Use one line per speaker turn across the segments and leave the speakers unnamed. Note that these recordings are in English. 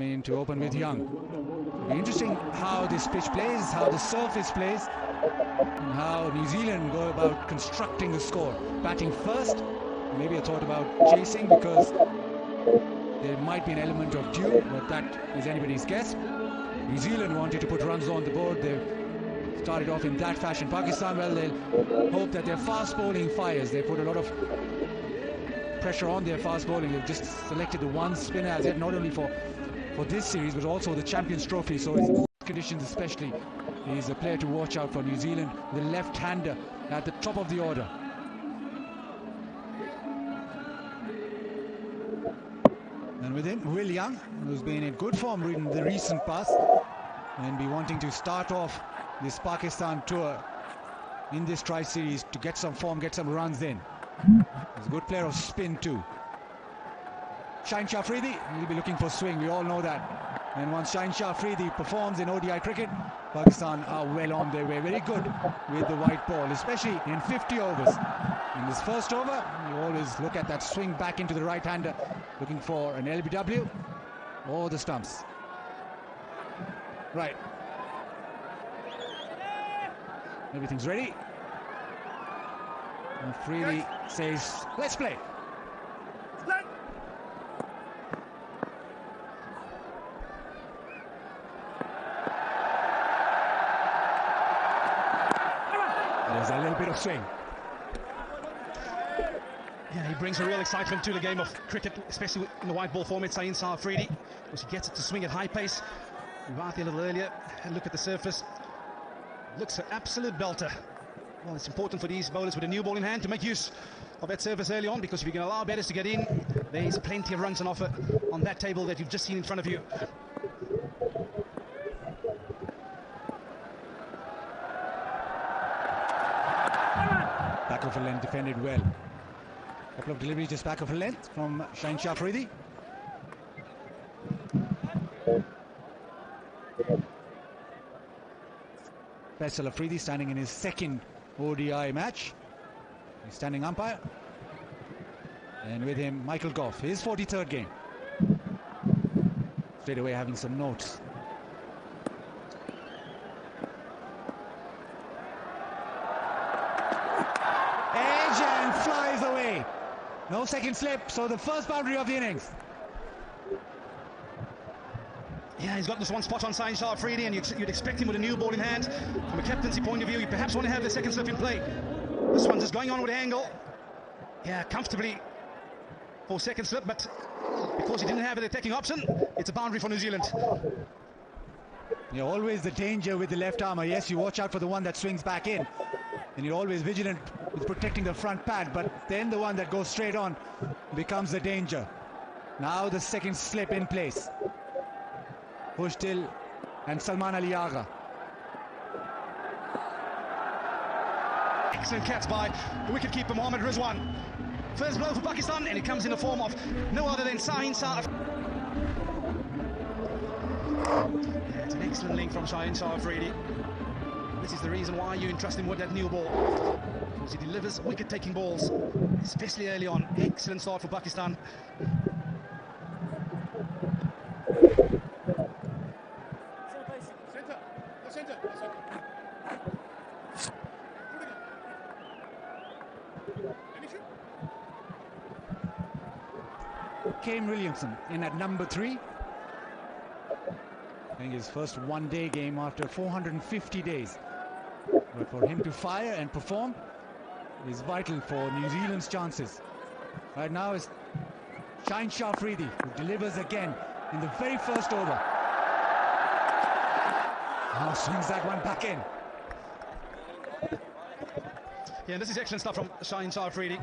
coming in to open with Young. Interesting how this pitch plays, how the surface plays, and how New Zealand go about constructing the score. Batting first, maybe a thought about chasing because there might be an element of due, but that is anybody's guess. New Zealand wanted to put runs on the board. They've started off in that fashion. Pakistan, well, they'll hope that their fast bowling fires. They put a lot of pressure on their fast bowling. They've just selected the one spinner as yet, not only for this series but also the Champions Trophy. So in conditions especially, he's a player to watch out for New Zealand, the left-hander at the top of the order. And with him, Will Young, who's been in good form in the recent past and be wanting to start off this Pakistan tour in this tri-series to get some form, get some runs in. He's a good player of spin too. Shaheen Shah Afridi, he'll be looking for swing, we all know that. And once Shaheen Shah Afridi performs in ODI cricket, Pakistan are well on their way. Very good with the white ball, especially in 50 overs. In this first over, you always look at that swing back into the right-hander, looking for an LBW or the stumps. Right. Everything's ready. And Afridi says, let's play. There's a little bit of swing.
Yeah, he brings a real excitement to the game of cricket, especially in the white ball format, Shaheen Shah Afridi, because he gets it to swing at high pace. We were out there a little earlier, and look at the surface. Looks an absolute belter. Well, it's important for these bowlers with a new ball in hand to make use of that surface early on, because if you can allow batters to get in, there's plenty of runs on offer on that table that you've just seen in front of you.
Back of a length, defended well. Couple of deliveries just back of a length from Shaheen Shah Afridi. Faisal Afridi standing in his second ODI match. He's standing umpire. And with him, Michael Goff, his 43rd game. Straight away having some notes. Edge and flies away. No second slip, so the first boundary of the innings.
Yeah, he's got this one spot on Shaheen Shah Afridi, and you'd expect him with a new ball in hand. From a captaincy point of view, you perhaps want to have the second slip in play. This one's just going on with angle. Yeah, comfortably for second slip, but because he didn't have an attacking option, it's a boundary for New Zealand.
Yeah, always the danger with the left armour. Yes, you watch out for the one that swings back in, and you're always vigilant with protecting the front pad, but then the one that goes straight on becomes the danger. Now the second slip in place. Pushtil and Salman Ali Agha.
Excellent catch by the wicketkeeper Mohammad Rizwan. First blow for Pakistan, and it comes in the form of no other than Shaheen Shah. Yeah, it's an excellent link from Shaheen Shah Afridi. This is the reason why you entrust him with that new ball, because he delivers wicket-taking balls, especially early on. Excellent start for Pakistan.
Kane Williamson in at number 3. Playing his first one-day game after 450 days. But for him to fire and perform is vital for New Zealand's chances. Right now is Shaheen Shah Afridi, who delivers again in the very first over. Now swings that one back in.
Yeah, this is excellent stuff from Shaheen Shah Afridi.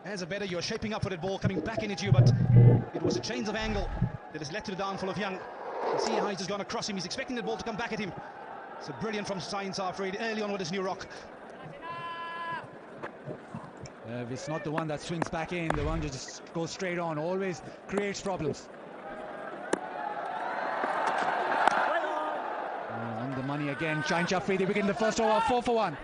As a batter, you're shaping up for that ball coming back into you, but it was a change of angle that has led to the downfall of Young. You see how he's just gone across him. He's expecting the ball to come back at him. So brilliant from Shaheen Shah Afridi early on with his new rock.
If it's not the one that swings back in, the one that just goes straight on, always creates problems. On the money again, Shaheen Shah Afridi wicket in the first over, 4 for 1.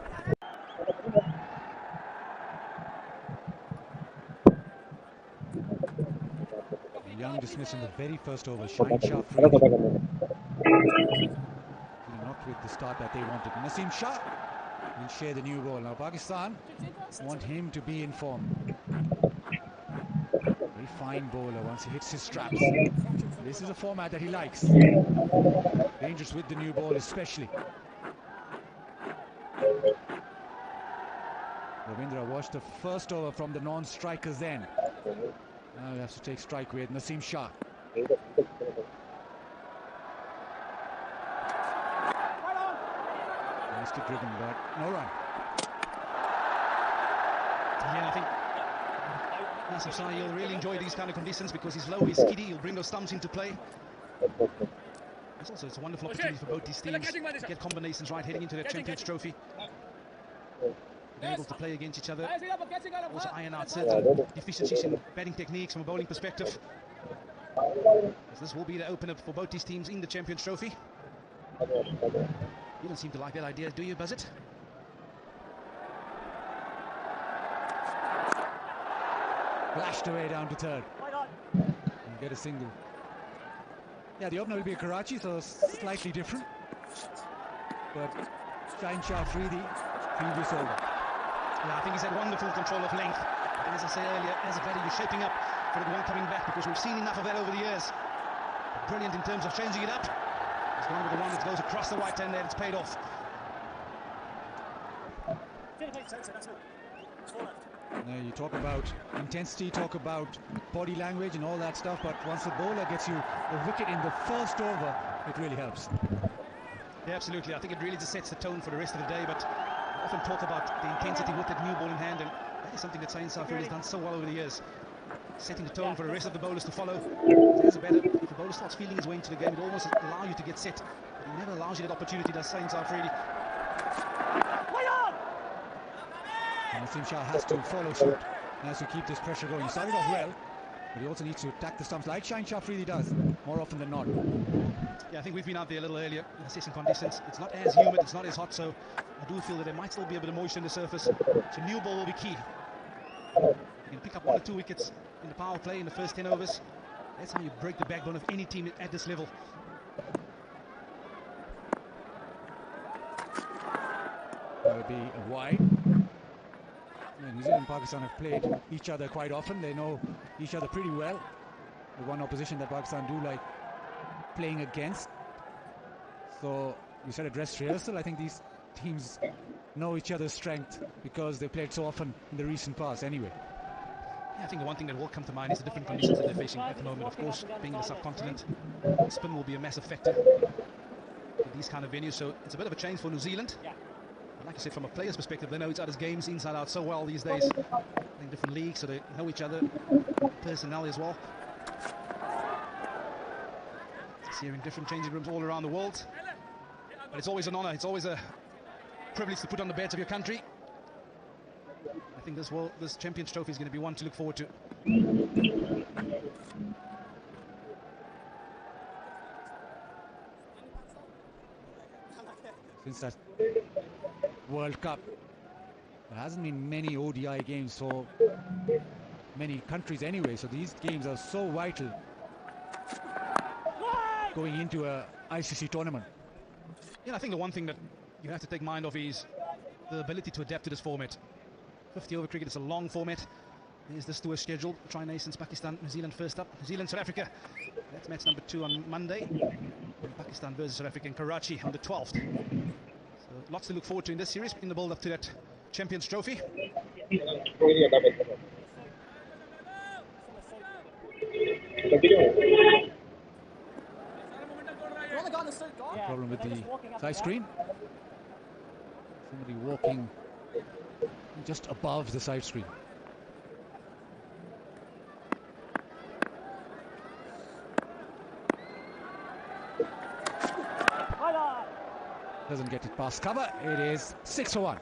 Young dismissed in the very first over. Shine Shah free. Not with the start that they wanted. Naseem Shah will share the new ball. Now Pakistan want him to be in form. Very fine bowler once he hits his straps. This is a format that he likes. Dangerous with the new ball especially. Ravindra watched the first over from the non-strikers then. Now he has to take strike with Naseem Shah. Nicely driven, but no run.
Yeah, I think Naseem Shah, he'll really enjoy these kind of conditions because he's low, he's skiddy, he'll bring those stumps into play. It's a wonderful opportunity for both these teams to get combinations right heading into their Champions Trophy. Being able to play against each other, also iron out certain deficiencies in batting techniques from a bowling perspective. This will be the opener for both these teams in the Champions Trophy. You don't seem to like that idea, do you, Buzzard?
Flashed away down to third. And get a single. Yeah, the opener will be a Karachi, so slightly different. But Shine Shah Afridi, previous over.
Yeah, I think he's had wonderful control of length. And as I said earlier, as a batter, you're shaping up for the one coming back because we've seen enough of that over the years. Brilliant in terms of changing it up. He's gone with the one that goes across the right hand there. It's paid off.
Now you talk about intensity, talk about body language and all that stuff, but once the bowler gets you a wicket in the first over, it really helps.
Yeah, absolutely. I think it really just sets the tone for the rest of the day, but I often talk about the intensity with that new ball in hand, and that is something that Shine Shah Afridi has done so well over the years. Setting the tone for the rest of the bowlers to follow. As a batter, if a bowler starts feeling his way into the game, it almost allows you to get set. But he never allows you that opportunity, does Shine Shah Afridi.
Naseem Shah has to follow suit. He has to keep this pressure going. He started off well, but he also needs to attack the stumps like Shine Shah Afridi does, more often than not.
Yeah, I think we've been out there a little earlier in assessing conditions. It's not as humid, it's not as hot, so I do feel that there might still be a bit of moisture in the surface. So new ball will be key. You can pick up 1 or 2 wickets in the power play in the first 10 overs. That's how you break the backbone of any team at this level.
That would be a wide. New Zealand and Pakistan have played each other quite often. They know each other pretty well. The one opposition that Pakistan do like playing against. So you said a dress rehearsal. I think these teams know each other's strength because they played so often in the recent past anyway.
Yeah, I think the one thing that will come to mind is the different conditions that they're facing at the moment. Of course, being in the subcontinent, spin will be a massive factor in these kind of venues. So it's a bit of a change for New Zealand. But like I said, from a player's perspective, they know each other's games inside out so well these days. In different leagues, so they know each other personally as well. It's here in different changing rooms all around the world. But it's always an honor. It's always a privilege to put on the badge of your country. I think this Champions Trophy is going to be one to look forward to.
Since that World Cup, there hasn't been many ODI games for many countries anyway, so these games are so vital going into a ICC tournament.
Yeah, I think the one thing that you have to take mind of is the ability to adapt to this format. 50 over cricket is a long format. There's this tour schedule. Tri-Nations, Pakistan, New Zealand first up. New Zealand, South Africa. That's match number 2 on Monday. And Pakistan versus South Africa in Karachi on the 12th. So lots to look forward to in this series in the build-up to that Champions Trophy.
Problem with the side screen. Somebody walking just above the side screen. Doesn't get it past cover. It is 6 for 1.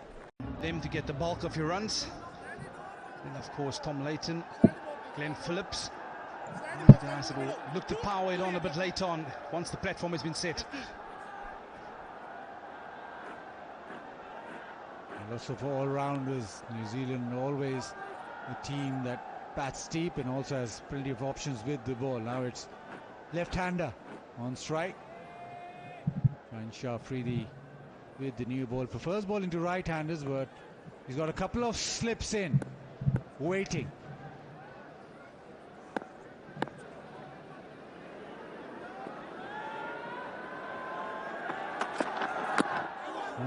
Them to get the bulk of your runs. And of course Tom Layton, Glenn Phillips. And the guys that will look to power it on a bit later on once the platform has been set.
And lots of all-rounders. New Zealand always a team that bats deep and also has plenty of options with the ball. Now it's left-hander on strike. Shah Afridi with the new ball. Prefers bowling to right-handers, but he's got a couple of slips in, waiting.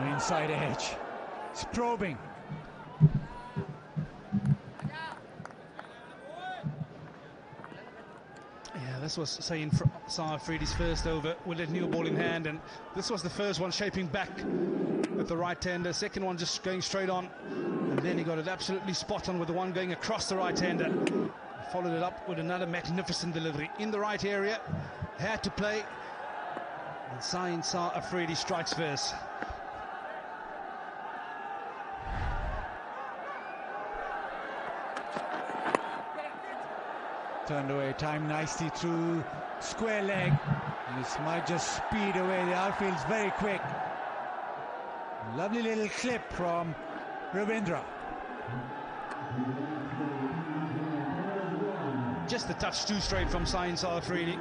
Inside edge. It's probing.
Yeah, this was saying Afridi's first over with a new ball in hand, and this was the first one shaping back at the right-hander. Second one just going straight on, and then he got it absolutely spot on with the one going across the right-hander. Followed it up with another magnificent delivery in the right area. Had to play, and Sain Afridi strikes first.
Turned away, timed nicely through square leg. And this might just speed away. The outfield's very quick. Lovely little clip from Ravindra.
Just a touch too straight from Sain Afridi.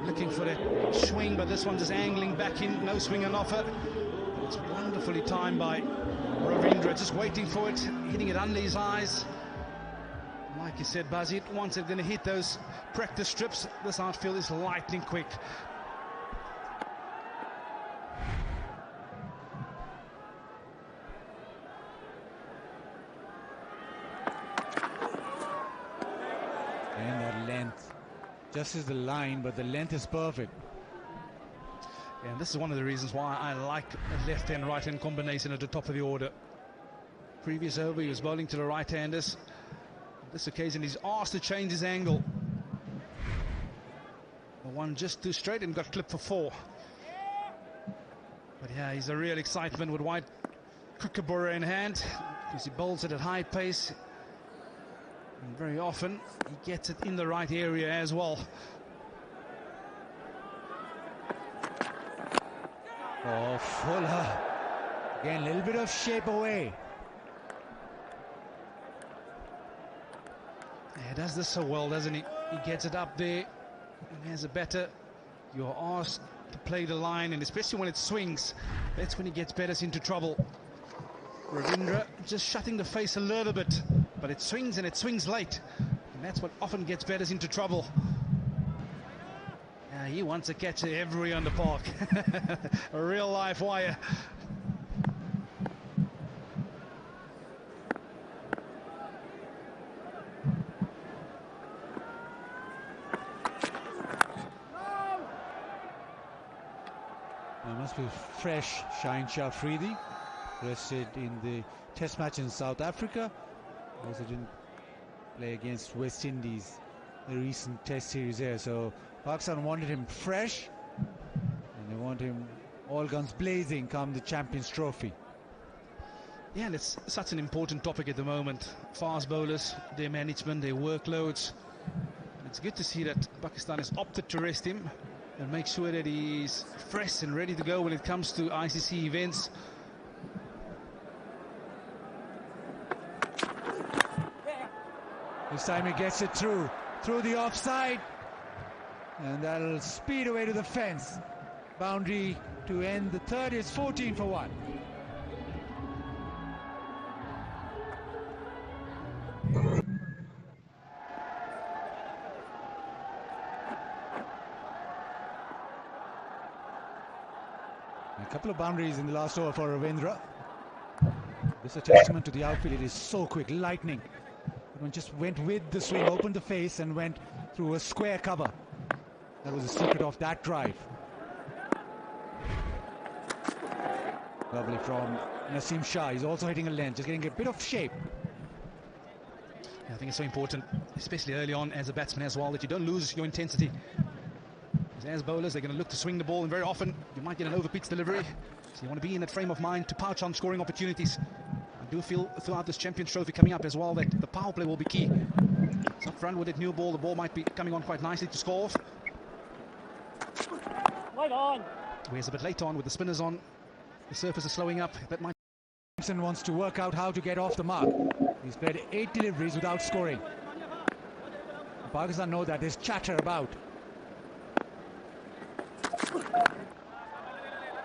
Looking for that swing, but this one just angling back in. No swing on offer. It's wonderfully timed by Ravindra, just waiting for it, hitting it under his eyes. Like you said, Bazit, once they're going to hit those practice strips, this outfield is lightning quick.
And that length, just as the line, but the length is perfect.
Yeah, and this is one of the reasons why I like a left-hand, right-hand combination at the top of the order. Previous over, he was bowling to the right-handers. This occasion he's asked to change his angle. The one just too straight and got clipped for 4. But yeah, he's a real excitement with White Kookaburra in hand, because he bowls it at high pace. And very often he gets it in the right area as well.
Oh, Fuller. Again, a little bit of shape away.
He does this so well, doesn't he? He gets it up there, and has a batter. You're asked to play the line, and especially when it swings, that's when he gets batters into trouble. Ravindra just shutting the face a little bit, but it swings, and it swings late, and that's what often gets batters into trouble. Yeah, he wants to catch every on the park. A real live wire.
Must be fresh. Shaheen Shah Afridi rested in the test match in South Africa. Also didn't play against West Indies, the recent test series there. So Pakistan wanted him fresh, and they want him all guns blazing come the Champions Trophy.
Yeah, and it's such an important topic at the moment. Fast bowlers, their management, their workloads. It's good to see that Pakistan has opted to rest him and make sure that he's fresh and ready to go when it comes to ICC events.
This time he gets it through the offside, and that'll speed away to the fence. Boundary to end the third is 14 for 1. A couple of boundaries in the last over for Ravindra. This is a testament to the outfield. It is so quick, lightning. One just went with the swing, opened the face and went through a square cover. That was the secret of that drive. Lovely from Naseem Shah. He's also hitting a length, just getting a bit of shape.
Yeah, I think it's so important, especially early on as a batsman as well, that you don't lose your intensity. As bowlers, they're going to look to swing the ball, and very often you might get an over-pitch delivery. So you want to be in that frame of mind to pouch on scoring opportunities. I do feel throughout this Champions Trophy coming up as well that the power play will be key. So up front with that new ball, the ball might be coming on quite nicely to score off.
Right on.
Whereas a bit late on with the spinners on, the surface is slowing up. That might.
Caption wants to work out how to get off the mark. He's played 8 deliveries without scoring. Pakistan know that there's chatter about.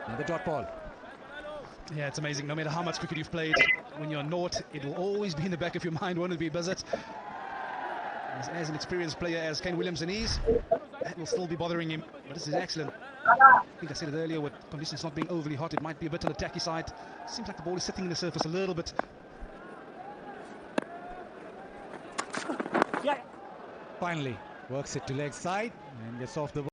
And the dot ball.
Yeah, it's amazing. No matter how much cricket you've played, when you're naught, it will always be in the back of your mind. Won't it be, Buzzard? As an experienced player as Kane Williamson is, that will still be bothering him. But this is excellent. I think I said it earlier, with conditions not being overly hot, it might be a bit on the tacky side. Seems like the ball is sitting in the surface a little bit.
Finally, works it to leg side and gets off the ball.